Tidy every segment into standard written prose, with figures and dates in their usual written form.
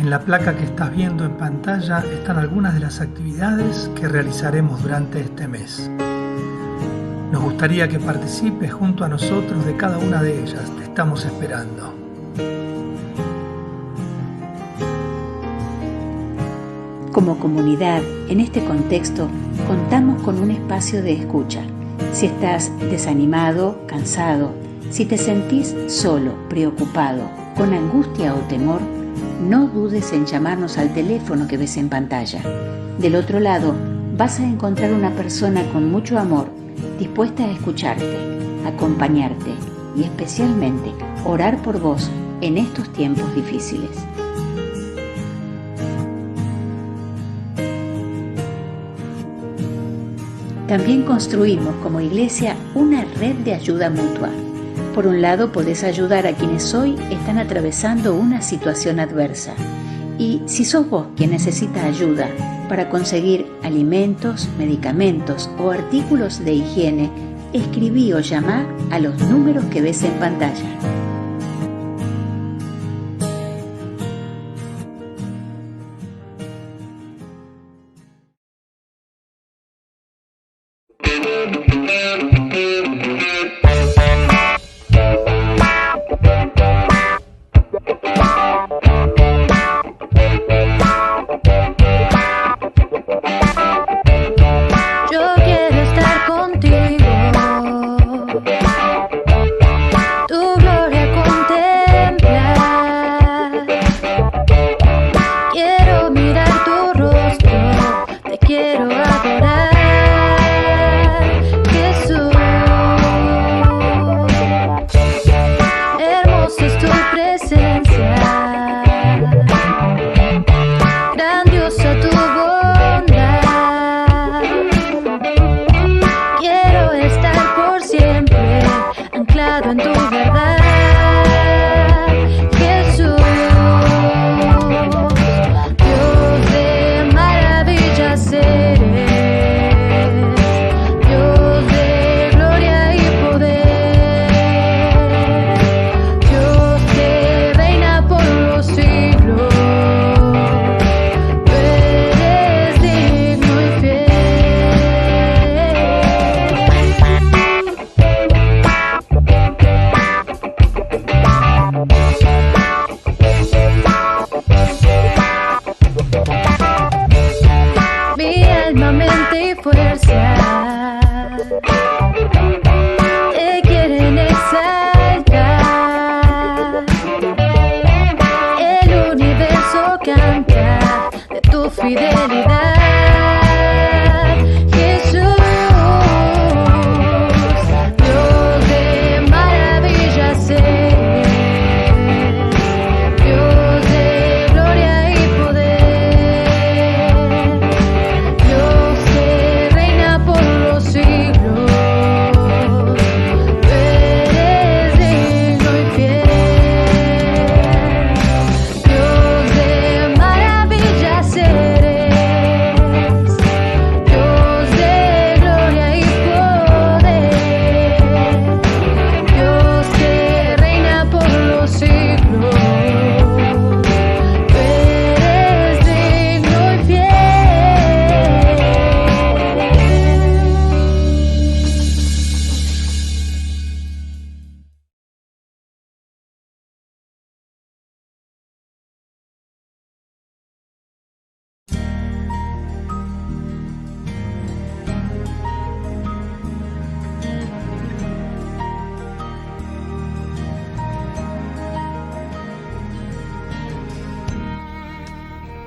En la placa que estás viendo en pantalla están algunas de las actividades que realizaremos durante este mes. Nos gustaría que participes junto a nosotros de cada una de ellas. Te estamos esperando. Como comunidad, en este contexto, contamos con un espacio de escucha. Si estás desanimado, cansado, si te sentís solo, preocupado, con angustia o temor, no dudes en llamarnos al teléfono que ves en pantalla. Del otro lado, vas a encontrar una persona con mucho amor, dispuesta a escucharte, acompañarte y especialmente orar por vos en estos tiempos difíciles. También construimos como iglesia una red de ayuda mutua. Por un lado, podés ayudar a quienes hoy están atravesando una situación adversa. Y si sos vos quien necesita ayuda para conseguir alimentos, medicamentos o artículos de higiene, escribí o llamá a los números que ves en pantalla.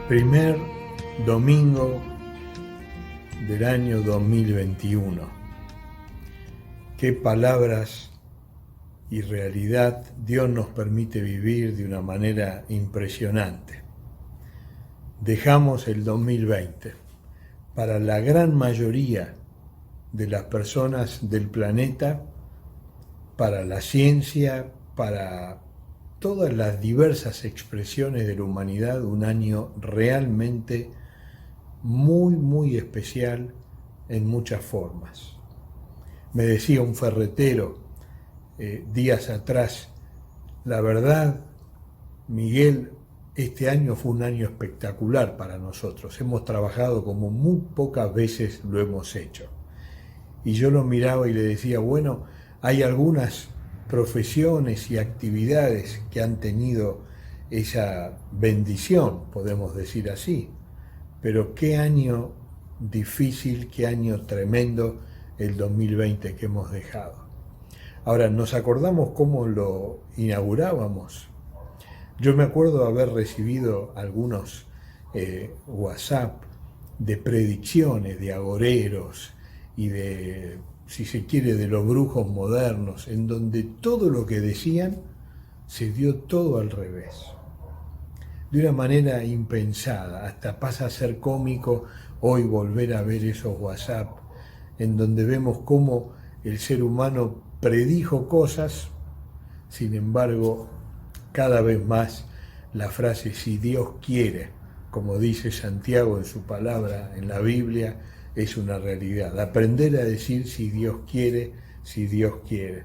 Primer domingo del año 2021. Qué palabras y realidad Dios nos permite vivir de una manera impresionante. Dejamos el 2020. Para la gran mayoría de las personas del planeta, para la ciencia, para todas las diversas expresiones de la humanidad, un año realmente muy especial en muchas formas. Me decía un ferretero días atrás, la verdad, Miguel, este año fue un año espectacular para nosotros. Hemos trabajado como muy pocas veces lo hemos hecho. Y yo lo miraba y le decía, bueno, hay algunas profesiones y actividades que han tenido esa bendición, podemos decir así. Pero qué año difícil, qué año tremendo el 2020 que hemos dejado. Ahora, ¿nos acordamos cómo lo inaugurábamos? Yo me acuerdo haber recibido algunos WhatsApp de predicciones de agoreros y de, si se quiere, de los brujos modernos, en donde todo lo que decían se dio todo al revés. De una manera impensada, hasta pasa a ser cómico hoy volver a ver esos WhatsApp, en donde vemos cómo el ser humano predijo cosas, sin embargo, cada vez más la frase si Dios quiere, como dice Santiago en su palabra en la Biblia, es una realidad. Aprender a decir si Dios quiere, si Dios quiere.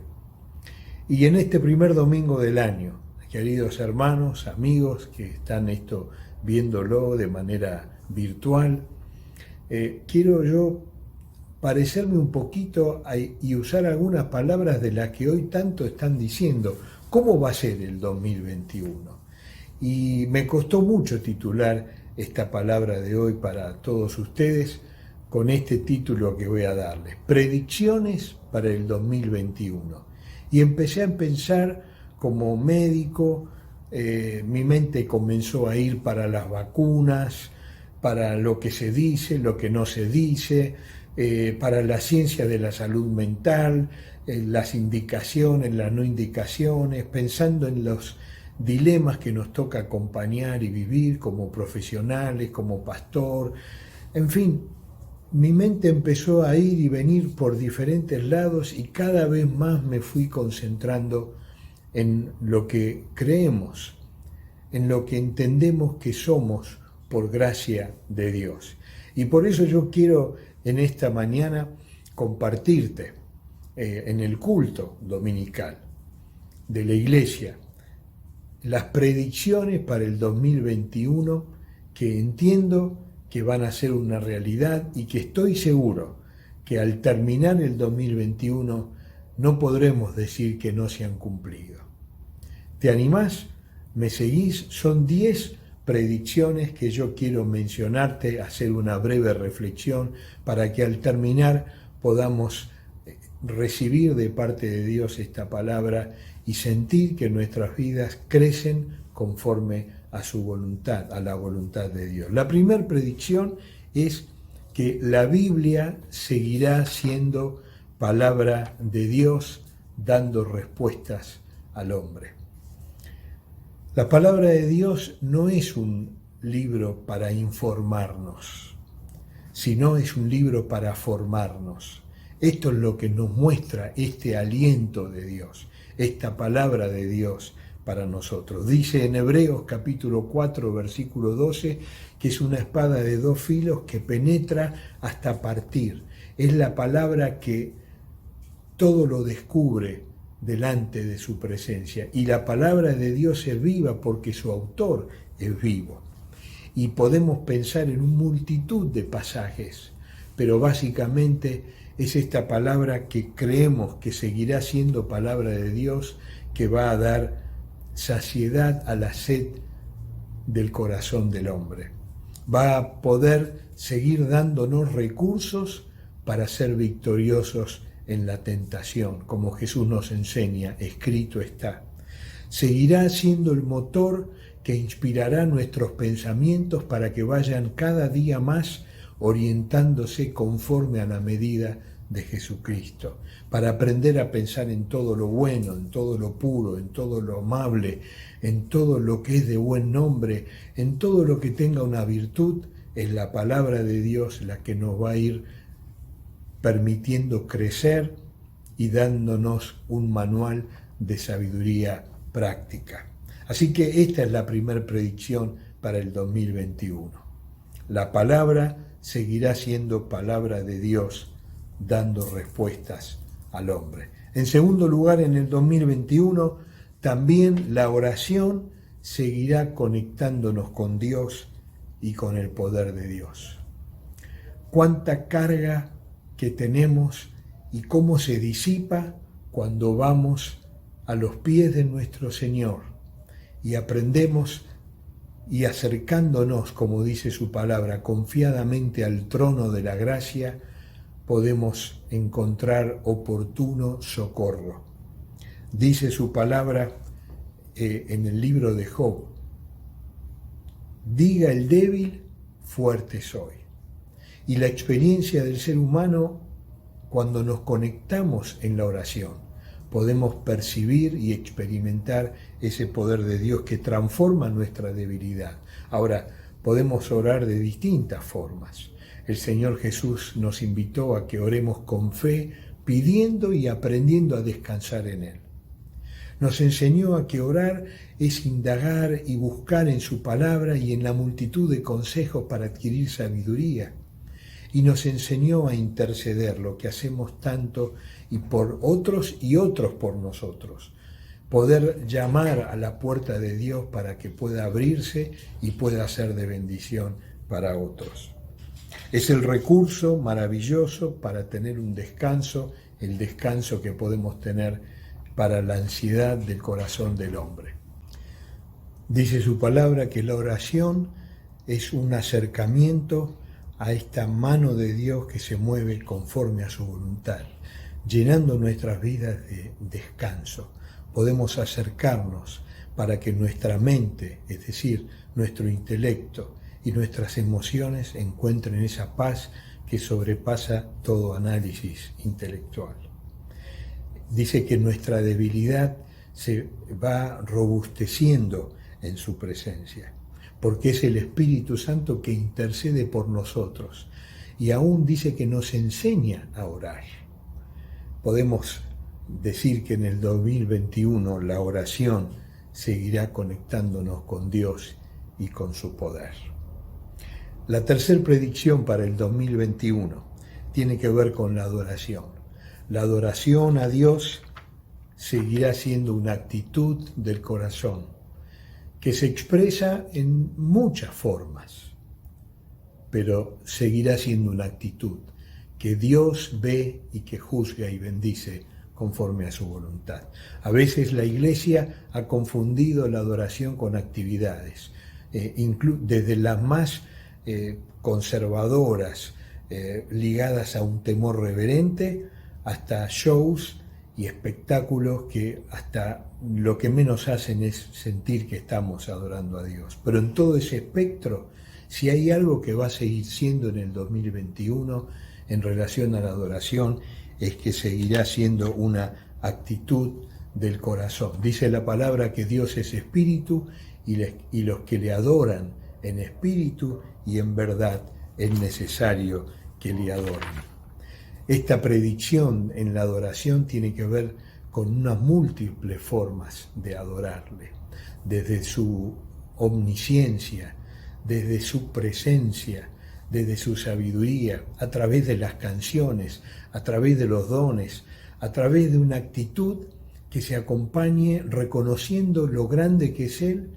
Y en este primer domingo del año, queridos hermanos, amigos que están viéndolo de manera virtual, quiero yo parecerme un poquito y usar algunas palabras de las que hoy tanto están diciendo. ¿Cómo va a ser el 2021? Y me costó mucho titular esta palabra de hoy para todos ustedes con este título que voy a darles, Predicciones para el 2021. Y empecé a pensar como médico, mi mente comenzó a ir para las vacunas, para lo que se dice, lo que no se dice, para la ciencia de la salud mental, las indicaciones, las no indicaciones, pensando en los dilemas que nos toca acompañar y vivir como profesionales, como pastor, en fin, mi mente empezó a ir y venir por diferentes lados y cada vez más me fui concentrando en lo que creemos, en lo que entendemos que somos por gracia de Dios. Y por eso yo quiero en esta mañana compartirte en el culto dominical de la iglesia las predicciones para el 2021 que entiendo que van a ser una realidad y que estoy seguro que al terminar el 2021 no podremos decir que no se han cumplido. ¿Te animás? ¿Me seguís? Son 10 predicciones que yo quiero mencionarte, hacer una breve reflexión para que al terminar podamos recibir de parte de Dios esta palabra y sentir que nuestras vidas crecen conforme a su voluntad, a la voluntad de Dios. La primera predicción es que la Biblia seguirá siendo palabra de Dios dando respuestas al hombre. La palabra de Dios no es un libro para informarnos, sino es un libro para formarnos. Esto es lo que nos muestra este aliento de Dios, esta palabra de Dios para nosotros. Dice en Hebreos capítulo 4, versículo 12, que es una espada de 2 filos que penetra hasta partir. Es la palabra que todo lo descubre delante de su presencia. Y la palabra de Dios es viva porque su autor es vivo. Y podemos pensar en una multitud de pasajes, pero básicamente es esta palabra que creemos que seguirá siendo palabra de Dios, que va a dar saciedad a la sed del corazón del hombre. Va a poder seguir dándonos recursos para ser victoriosos en la tentación, como Jesús nos enseña, escrito está. Seguirá siendo el motor que inspirará nuestros pensamientos para que vayan cada día más orientándose conforme a la medida de Jesucristo, para aprender a pensar en todo lo bueno, en todo lo puro, en todo lo amable, en todo lo que es de buen nombre, en todo lo que tenga una virtud. Es la palabra de Dios la que nos va a ir permitiendo crecer y dándonos un manual de sabiduría práctica. Así que esta es la primera predicción para el 2021. La palabra seguirá siendo palabra de Dios, dando respuestas al hombre. En segundo lugar, en el 2021, también la oración seguirá conectándonos con Dios y con el poder de Dios. Cuánta carga que tenemos y cómo se disipa cuando vamos a los pies de nuestro Señor y aprendemos y acercándonos, como dice su palabra, confiadamente al trono de la gracia, podemos encontrar oportuno socorro. Dice su palabra en el libro de Job: diga el débil, fuerte soy. Y la experiencia del ser humano, cuando nos conectamos en la oración, podemos percibir y experimentar ese poder de Dios que transforma nuestra debilidad. Ahora, podemos orar de distintas formas. El Señor Jesús nos invitó a que oremos con fe, pidiendo y aprendiendo a descansar en Él. Nos enseñó a que orar es indagar y buscar en su palabra y en la multitud de consejos para adquirir sabiduría. Y nos enseñó a interceder, lo que hacemos tanto y por otros y otros por nosotros. Poder llamar a la puerta de Dios para que pueda abrirse y pueda ser de bendición para otros. Es el recurso maravilloso para tener un descanso, el descanso que podemos tener para la ansiedad del corazón del hombre. Dice su palabra que la oración es un acercamiento a esta mano de Dios que se mueve conforme a su voluntad, llenando nuestras vidas de descanso. Podemos acercarnos para que nuestra mente, es decir, nuestro intelecto y nuestras emociones encuentren esa paz que sobrepasa todo análisis intelectual. Dice que nuestra debilidad se va robusteciendo en su presencia, porque es el Espíritu Santo que intercede por nosotros y aún dice que nos enseña a orar. Podemos decir que en el 2021 la oración seguirá conectándonos con Dios y con su poder. La tercera predicción para el 2021 tiene que ver con la adoración. La adoración a Dios seguirá siendo una actitud del corazón que se expresa en muchas formas, pero seguirá siendo una actitud que Dios ve y que juzga y bendice conforme a su voluntad. A veces la Iglesia ha confundido la adoración con actividades, desde las más conservadoras, ligadas a un temor reverente, hasta shows y espectáculos que hasta lo que menos hacen es sentir que estamos adorando a Dios. Pero en todo ese espectro, si hay algo que va a seguir siendo en el 2021 en relación a la adoración, es que seguirá siendo una actitud del corazón. Dice la palabra que Dios es espíritu y los que le adoran en espíritu y en verdad es necesario que le adoren. Esta predicción en la adoración tiene que ver con unas múltiples formas de adorarle, desde su omnisciencia, desde su presencia, desde su sabiduría, a través de las canciones, a través de los dones, a través de una actitud que se acompañe reconociendo lo grande que es Él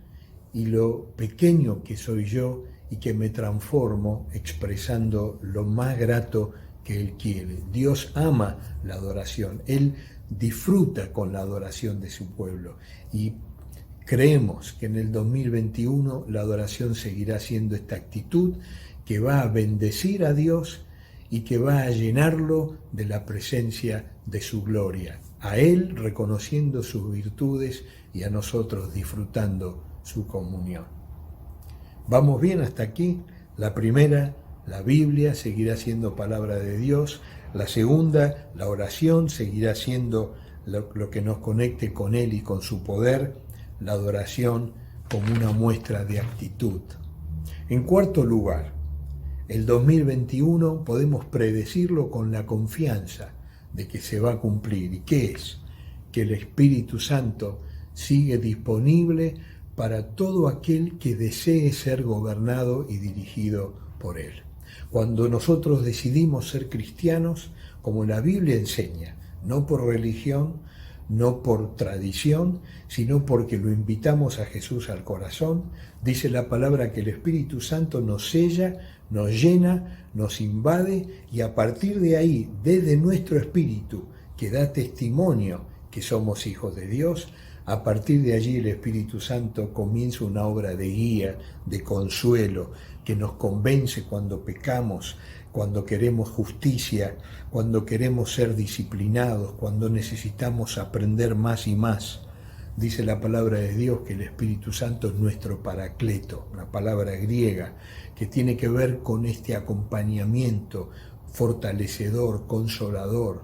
y lo pequeño que soy yo y que me transformo expresando lo más grato que Él quiere. Dios ama la adoración, Él disfruta con la adoración de su pueblo y creemos que en el 2021 la adoración seguirá siendo esta actitud que va a bendecir a Dios y que va a llenarlo de la presencia de su gloria, a Él reconociendo sus virtudes y a nosotros disfrutando su comunión. ¿Vamos bien hasta aquí? La primera, la Biblia seguirá siendo palabra de Dios. La segunda, la oración seguirá siendo lo que nos conecte con Él y con su poder. La adoración como una muestra de actitud. En cuarto lugar, el 2021 podemos predecirlo con la confianza de que se va a cumplir. ¿Y qué es? Que el Espíritu Santo sigue disponible para todo aquel que desee ser gobernado y dirigido por Él. Cuando nosotros decidimos ser cristianos, como la Biblia enseña, no por religión, no por tradición, sino porque lo invitamos a Jesús al corazón. Dice la palabra que el Espíritu Santo nos sella, nos llena, nos invade, y a partir de ahí, desde nuestro espíritu, que da testimonio que somos hijos de Dios, a partir de allí el Espíritu Santo comienza una obra de guía, de consuelo, que nos convence cuando pecamos, cuando queremos justicia, cuando queremos ser disciplinados, cuando necesitamos aprender más y más. Dice la palabra de Dios que el Espíritu Santo es nuestro paracleto, una palabra griega que tiene que ver con este acompañamiento fortalecedor, consolador.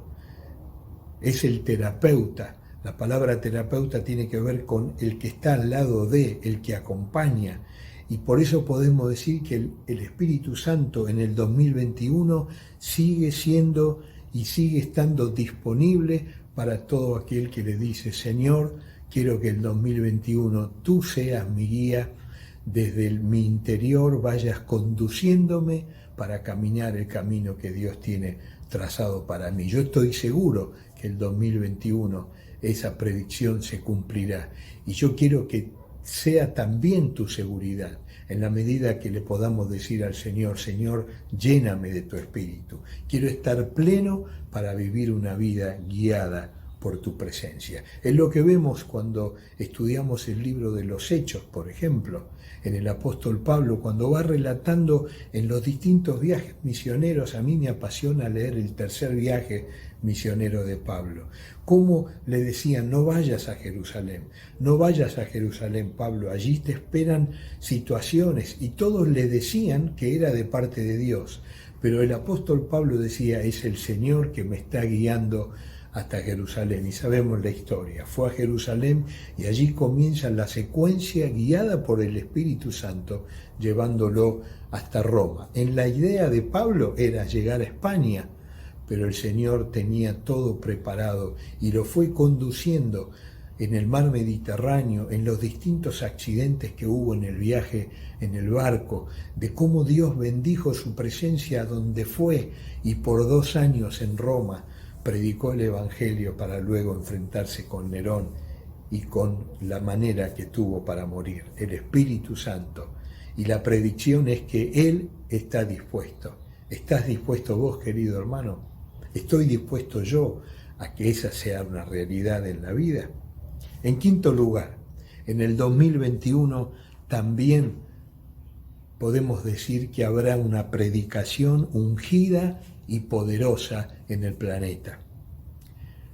Es el terapeuta. La palabra terapeuta tiene que ver con el que está al lado de, el que acompaña. Y por eso podemos decir que el Espíritu Santo en el 2021 sigue siendo y sigue estando disponible para todo aquel que le dice: Señor, quiero que el 2021 tú seas mi guía, desde mi interior vayas conduciéndome para caminar el camino que Dios tiene trazado para mí. Yo estoy seguro que el 2021 esa predicción se cumplirá, y yo quiero que sea también tu seguridad, en la medida que le podamos decir al Señor: Señor, lléname de tu Espíritu. Quiero estar pleno para vivir una vida guiada por tu presencia. Es lo que vemos cuando estudiamos el libro de los Hechos, por ejemplo, en el apóstol Pablo, cuando va relatando en los distintos viajes misioneros. A mí me apasiona leer el tercer viaje misionero de Pablo. Cómo le decían: no vayas a Jerusalén, no vayas a Jerusalén, Pablo, allí te esperan situaciones, y todos le decían que era de parte de Dios, pero el apóstol Pablo decía: es el Señor que me está guiando hasta Jerusalén. Y sabemos la historia, fue a Jerusalén y allí comienza la secuencia guiada por el Espíritu Santo, llevándolo hasta Roma. En la idea de Pablo era llegar a España, pero el Señor tenía todo preparado y lo fue conduciendo en el mar Mediterráneo, en los distintos accidentes que hubo en el viaje en el barco, de cómo Dios bendijo su presencia donde fue, y por 2 años en Roma predicó el Evangelio para luego enfrentarse con Nerón y con la manera que tuvo para morir, el Espíritu Santo. Y la predicción es que Él está dispuesto. ¿Estás dispuesto vos, querido hermano? ¿Estoy dispuesto yo a que esa sea una realidad en la vida? En quinto lugar, en el 2021 también podemos decir que habrá una predicación ungida y poderosa en el planeta.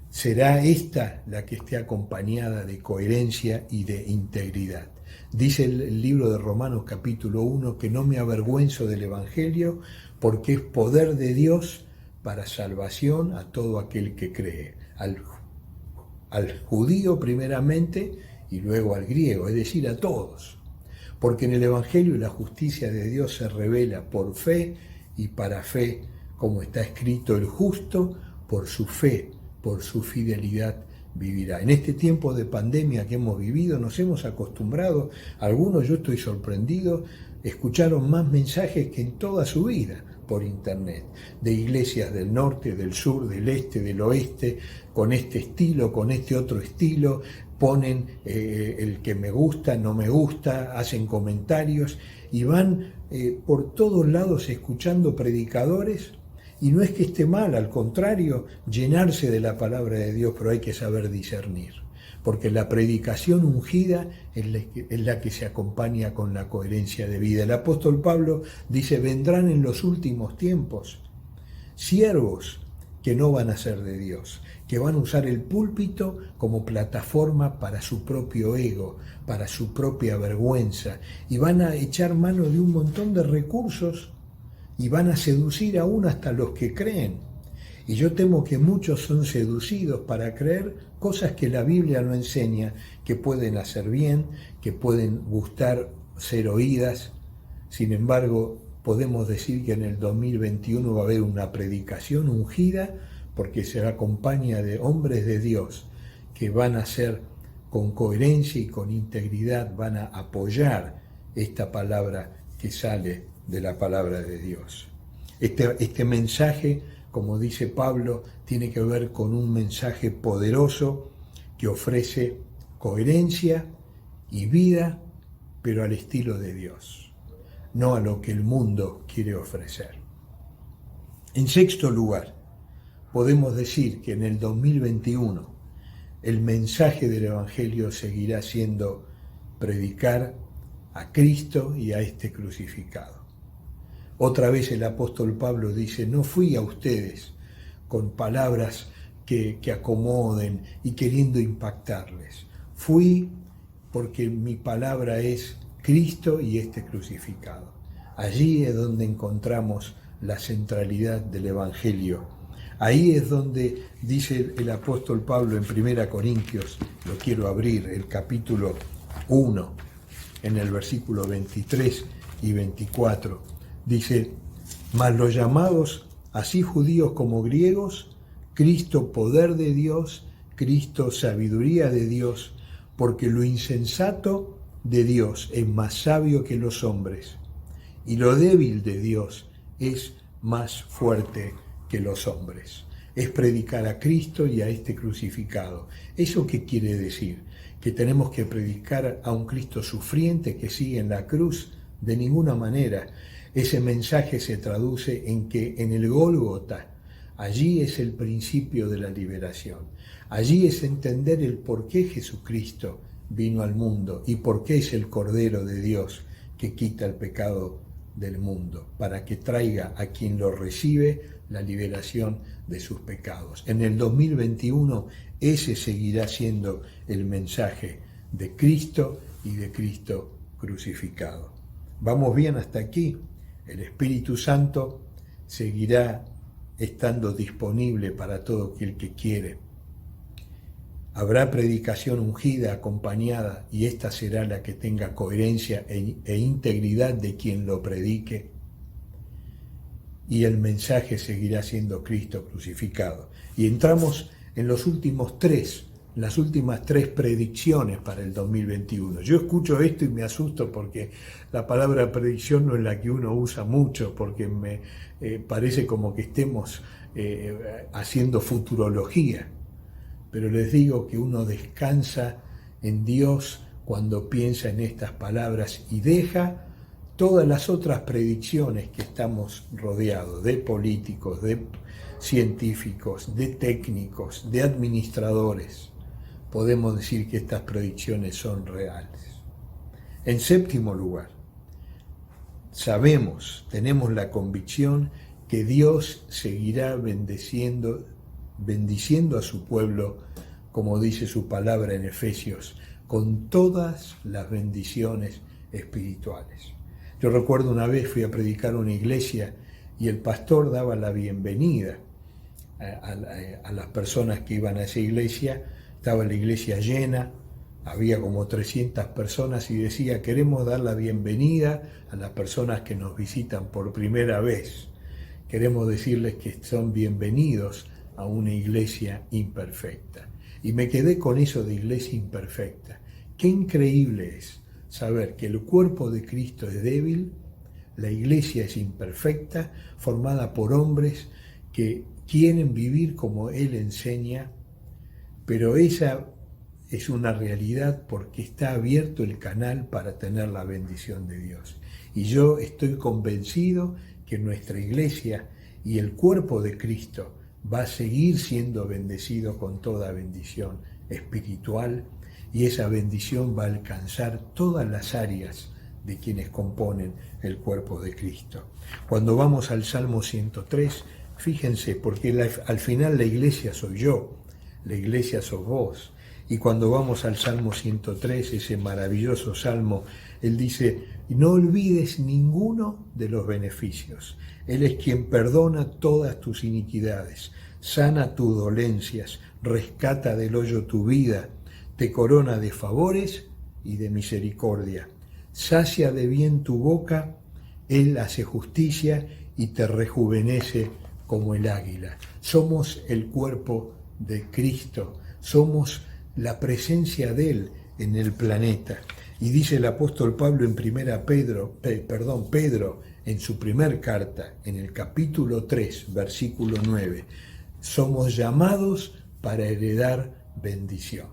Será esta la que esté acompañada de coherencia y de integridad. Dice el libro de Romanos capítulo 1 que no me avergüenzo del Evangelio, porque es poder de Dios para salvación a todo aquel que cree, al judío primeramente y luego al griego, es decir, a todos. Porque en el Evangelio la justicia de Dios se revela por fe y para fe, como está escrito: el justo por su fe, por su fidelidad vivirá. En este tiempo de pandemia que hemos vivido, nos hemos acostumbrado, algunos, yo estoy sorprendido, escucharon más mensajes que en toda su vida por internet, de iglesias del norte, del sur, del este, del oeste, con este estilo, con este otro estilo, ponen el que me gusta, no me gusta, hacen comentarios y van por todos lados escuchando predicadores. Y no es que esté mal, al contrario, llenarse de la palabra de Dios, pero hay que saber discernir, porque la predicación ungida es la que se acompaña con la coherencia de vida. El apóstol Pablo dice: vendrán en los últimos tiempos siervos que no van a ser de Dios, que van a usar el púlpito como plataforma para su propio ego, para su propia vergüenza, y van a echar mano de un montón de recursos y van a seducir aún hasta los que creen. Y yo temo que muchos son seducidos para creer cosas que la Biblia no enseña, que pueden hacer bien, que pueden gustar ser oídas. Sin embargo, podemos decir que en el 2021 va a haber una predicación ungida, porque se acompaña de hombres de Dios que van a ser con coherencia y con integridad, van a apoyar esta palabra que sale de la palabra de Dios. Este mensaje, como dice Pablo, tiene que ver con un mensaje poderoso que ofrece coherencia y vida, pero al estilo de Dios, no a lo que el mundo quiere ofrecer. En sexto lugar, podemos decir que en el 2021 el mensaje del Evangelio seguirá siendo predicar a Cristo y a este crucificado. Otra vez el apóstol Pablo dice, no fui a ustedes con palabras que acomoden y queriendo impactarles. Fui porque mi palabra es Cristo y este crucificado. Allí es donde encontramos la centralidad del Evangelio. Ahí es donde dice el apóstol Pablo en 1 Corintios, lo quiero abrir, el capítulo 1, en el versículo 23 y 24, dice, mas los llamados, así judíos como griegos, Cristo poder de Dios, Cristo sabiduría de Dios, porque lo insensato de Dios es más sabio que los hombres, y lo débil de Dios es más fuerte que los hombres. Es predicar a Cristo y a este crucificado. ¿Eso qué quiere decir? ¿Que tenemos que predicar a un Cristo sufriente que sigue en la cruz? De ninguna manera. Ese mensaje se traduce en que en el Gólgota, allí es el principio de la liberación. Allí es entender el por qué Jesucristo vino al mundo y por qué es el Cordero de Dios que quita el pecado del mundo, para que traiga a quien lo recibe la liberación de sus pecados. En el 2021 ese seguirá siendo el mensaje de Cristo y de Cristo crucificado. ¿Vamos bien hasta aquí? El Espíritu Santo seguirá estando disponible para todo aquel que quiere. Habrá predicación ungida, acompañada, y esta será la que tenga coherencia e integridad de quien lo predique. Y el mensaje seguirá siendo Cristo crucificado. Y entramos en las últimas tres predicciones para el 2021. Yo escucho esto y me asusto porque la palabra predicción no es la que uno usa mucho, porque me parece como que estemos haciendo futurología. Pero les digo que uno descansa en Dios cuando piensa en estas palabras y deja todas las otras predicciones que estamos rodeados, de políticos, de científicos, de técnicos, de administradores. Podemos decir que estas predicciones son reales. En séptimo lugar, tenemos la convicción que Dios seguirá bendiciendo a su pueblo, como dice su palabra en Efesios, con todas las bendiciones espirituales. Yo recuerdo una vez fui a predicar a una iglesia y el pastor daba la bienvenida a las personas que iban a esa iglesia. Estaba la iglesia llena, había como 300 personas y decía, queremos dar la bienvenida a las personas que nos visitan por primera vez. Queremos decirles que son bienvenidos a una iglesia imperfecta. Y me quedé con eso de iglesia imperfecta. Qué increíble es saber que el cuerpo de Cristo es débil, la iglesia es imperfecta, formada por hombres que quieren vivir como Él enseña, pero esa es una realidad porque está abierto el canal para tener la bendición de Dios. Y yo estoy convencido que nuestra iglesia y el cuerpo de Cristo va a seguir siendo bendecido con toda bendición espiritual, y esa bendición va a alcanzar todas las áreas de quienes componen el cuerpo de Cristo. Cuando vamos al Salmo 103, fíjense, porque al final la iglesia soy yo, la iglesia sos vos. Y cuando vamos al Salmo 103, ese maravilloso salmo, él dice, no olvides ninguno de los beneficios. Él es quien perdona todas tus iniquidades, sana tus dolencias, rescata del hoyo tu vida, te corona de favores y de misericordia. Sacia de bien tu boca, Él hace justicia y te rejuvenece como el águila. Somos el cuerpo de Cristo, somos la presencia de Él en el planeta. Y dice el apóstol Pablo en Pedro, en su primer carta, en el capítulo 3, versículo 9, somos llamados para heredar bendición.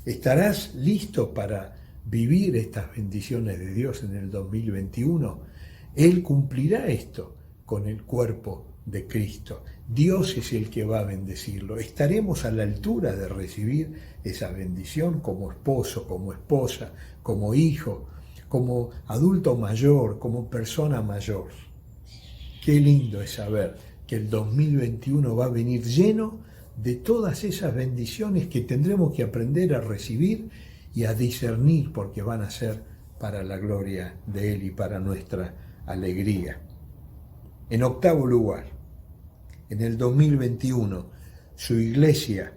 ¿Estarás listo para vivir estas bendiciones de Dios en el 2021? Él cumplirá esto con el cuerpo de Cristo. Dios es el que va a bendecirlo. ¿Estaremos a la altura de recibir esa bendición como esposo, como esposa, como hijo, como adulto mayor, como persona mayor? Qué lindo es saber que el 2021 va a venir lleno de todas esas bendiciones que tendremos que aprender a recibir y a discernir, porque van a ser para la gloria de Él y para nuestra alegría. En octavo lugar, en el 2021, su iglesia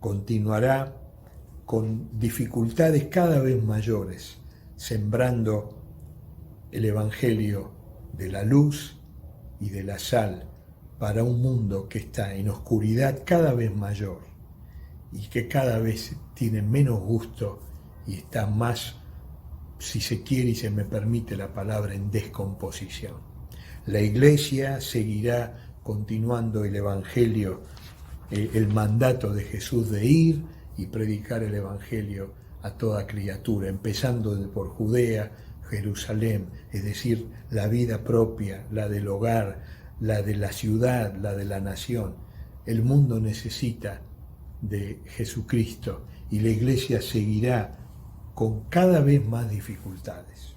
continuará con dificultades cada vez mayores, sembrando el evangelio de la luz y de la sal para un mundo que está en oscuridad cada vez mayor y que cada vez tiene menos gusto y está más, si se quiere y se me permite la palabra, en descomposición. La iglesia seguirá continuando el evangelio, el mandato de Jesús de ir y predicar el evangelio a toda criatura, empezando por Judea, Jerusalén, es decir, la vida propia, la del hogar, la de la ciudad, la de la nación. El mundo necesita de Jesucristo y la iglesia seguirá con cada vez más dificultades.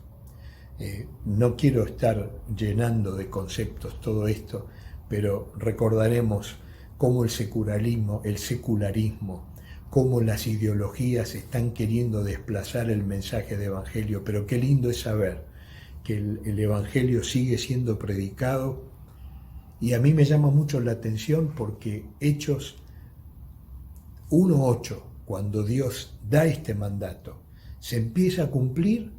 No quiero estar llenando de conceptos todo esto, pero recordaremos cómo el secularismo, cómo las ideologías están queriendo desplazar el mensaje de evangelio, pero qué lindo es saber que el evangelio sigue siendo predicado. Y a mí me llama mucho la atención porque Hechos 1:8, cuando Dios da este mandato, se empieza a cumplir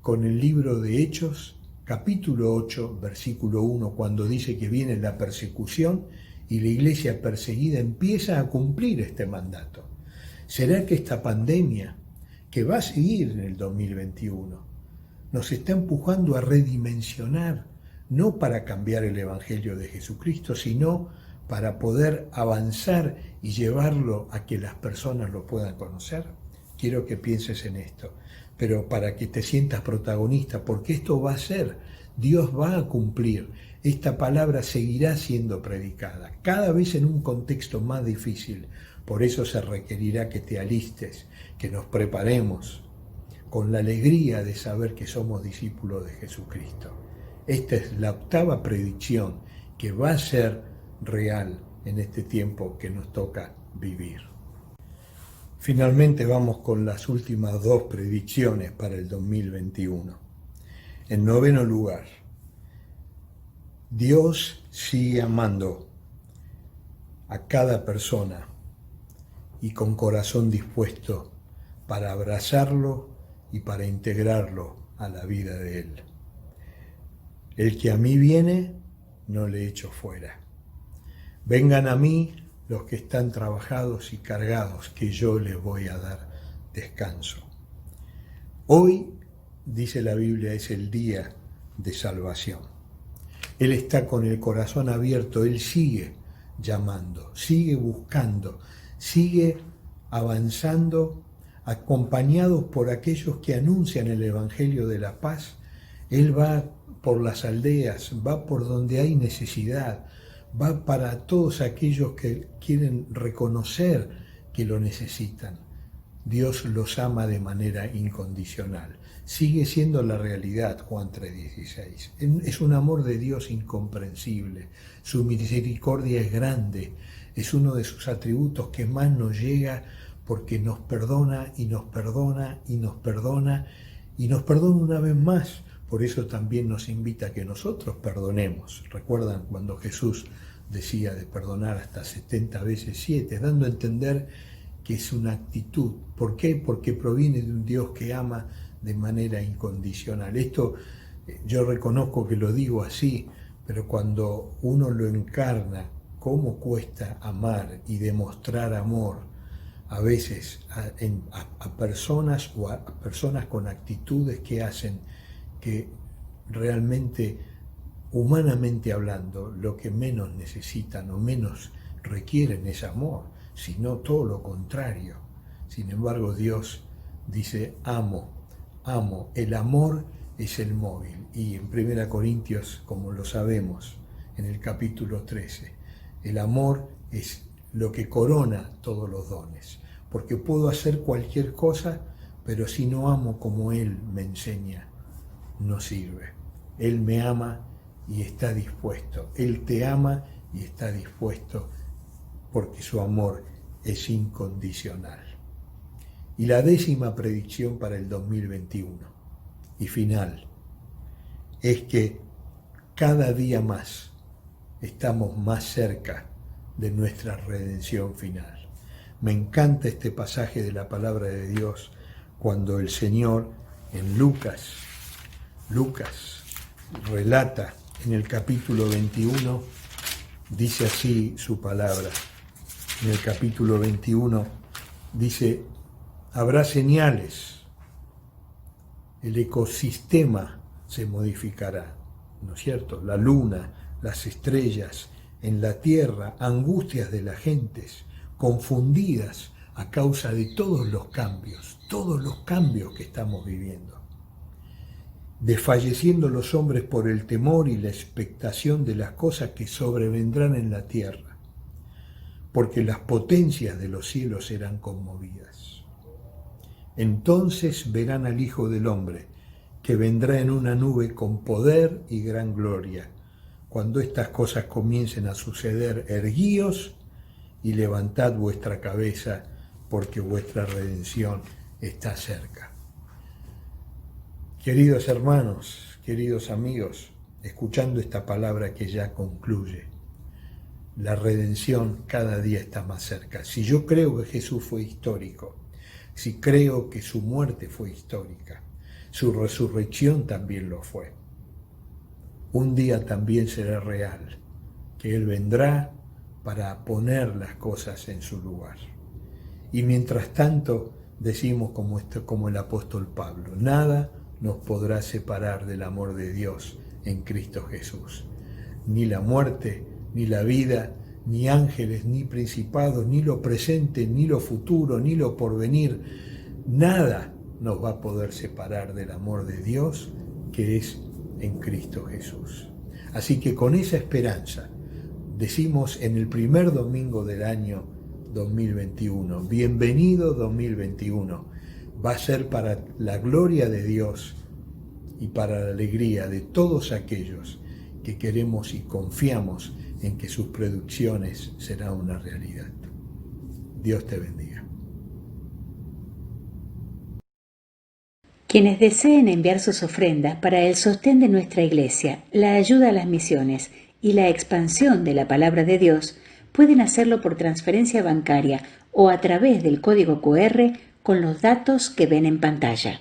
con el libro de Hechos, capítulo 8, versículo 1, cuando dice que viene la persecución y la iglesia perseguida empieza a cumplir este mandato. ¿Será que esta pandemia, que va a seguir en el 2021, nos está empujando a redimensionar, no para cambiar el Evangelio de Jesucristo, sino para poder avanzar y llevarlo a que las personas lo puedan conocer? Quiero que pienses en esto, pero para que te sientas protagonista, porque esto va a ser, Dios va a cumplir, esta palabra seguirá siendo predicada, cada vez en un contexto más difícil. Por eso se requerirá que te alistes, que nos preparemos con la alegría de saber que somos discípulos de Jesucristo. Esta es la octava predicción que va a ser real en este tiempo que nos toca vivir. Finalmente vamos con las últimas dos predicciones para el 2021. En noveno lugar, Dios sigue amando a cada persona y con corazón dispuesto para abrazarlo y para integrarlo a la vida de Él. El que a mí viene, no le echo fuera. Vengan a mí los que están trabajados y cargados, que yo les voy a dar descanso. Hoy, dice la Biblia, es el día de salvación. Él está con el corazón abierto, Él sigue llamando, sigue buscando, sigue avanzando, acompañados por aquellos que anuncian el Evangelio de la paz. Él va por las aldeas, va por donde hay necesidad, va para todos aquellos que quieren reconocer que lo necesitan. Dios los ama de manera incondicional. Sigue siendo la realidad, Juan 3:16. Es un amor de Dios incomprensible. Su misericordia es grande. Es uno de sus atributos que más nos llega porque nos perdona y nos perdona y nos perdona y nos perdona una vez más. Por eso también nos invita a que nosotros perdonemos. ¿Recuerdan cuando Jesús decía de perdonar hasta 70 veces 7, dando a entender que es una actitud? ¿Por qué? Porque proviene de un Dios que ama de manera incondicional. Esto yo reconozco que lo digo así, pero cuando uno lo encarna, cómo cuesta amar y demostrar amor a veces a personas o a personas con actitudes que hacen que realmente, humanamente hablando, lo que menos necesitan o menos requieren es amor, sino todo lo contrario. Sin embargo, Dios dice, amo, amo. El amor es el móvil. Y en 1 Corintios, como lo sabemos, en el capítulo 13, el amor es lo que corona todos los dones. Porque puedo hacer cualquier cosa, pero si no amo como Él me enseña, no sirve. Él me ama y está dispuesto. Él te ama y está dispuesto porque su amor es incondicional. Y la 10ª predicción para el 2021 y final es que cada día más estamos más cerca de nuestra redención final. Me encanta este pasaje de la palabra de Dios cuando el Señor en Lucas relata en el capítulo 21, dice así su palabra. En el capítulo 21 dice, habrá señales, el ecosistema se modificará, ¿no es cierto? La luna, las estrellas, en la tierra, angustias de las gentes, confundidas a causa de todos los cambios que estamos viviendo. Desfalleciendo los hombres por el temor y la expectación de las cosas que sobrevendrán en la tierra, porque las potencias de los cielos serán conmovidas. Entonces verán al Hijo del Hombre, que vendrá en una nube con poder y gran gloria. Cuando estas cosas comiencen a suceder, erguíos y levantad vuestra cabeza, porque vuestra redención está cerca. Queridos hermanos, queridos amigos, escuchando esta palabra que ya concluye, la redención cada día está más cerca. Si yo creo que Jesús fue histórico, si creo que su muerte fue histórica, su resurrección también lo fue, un día también será real, que Él vendrá para poner las cosas en su lugar. Y mientras tanto decimos como el apóstol Pablo, nada nos podrá separar del amor de Dios en Cristo Jesús. Ni la muerte, ni la vida, ni ángeles, ni principados, ni lo presente, ni lo futuro, ni lo porvenir, nada nos va a poder separar del amor de Dios que es en Cristo Jesús. Así que con esa esperanza decimos en el primer domingo del año 2021, bienvenido 2021, va a ser para la gloria de Dios y para la alegría de todos aquellos que queremos y confiamos en que sus predicciones serán una realidad. Dios te bendiga. Quienes deseen enviar sus ofrendas para el sostén de nuestra Iglesia, la ayuda a las misiones y la expansión de la Palabra de Dios, pueden hacerlo por transferencia bancaria o a través del código QR con los datos que ven en pantalla.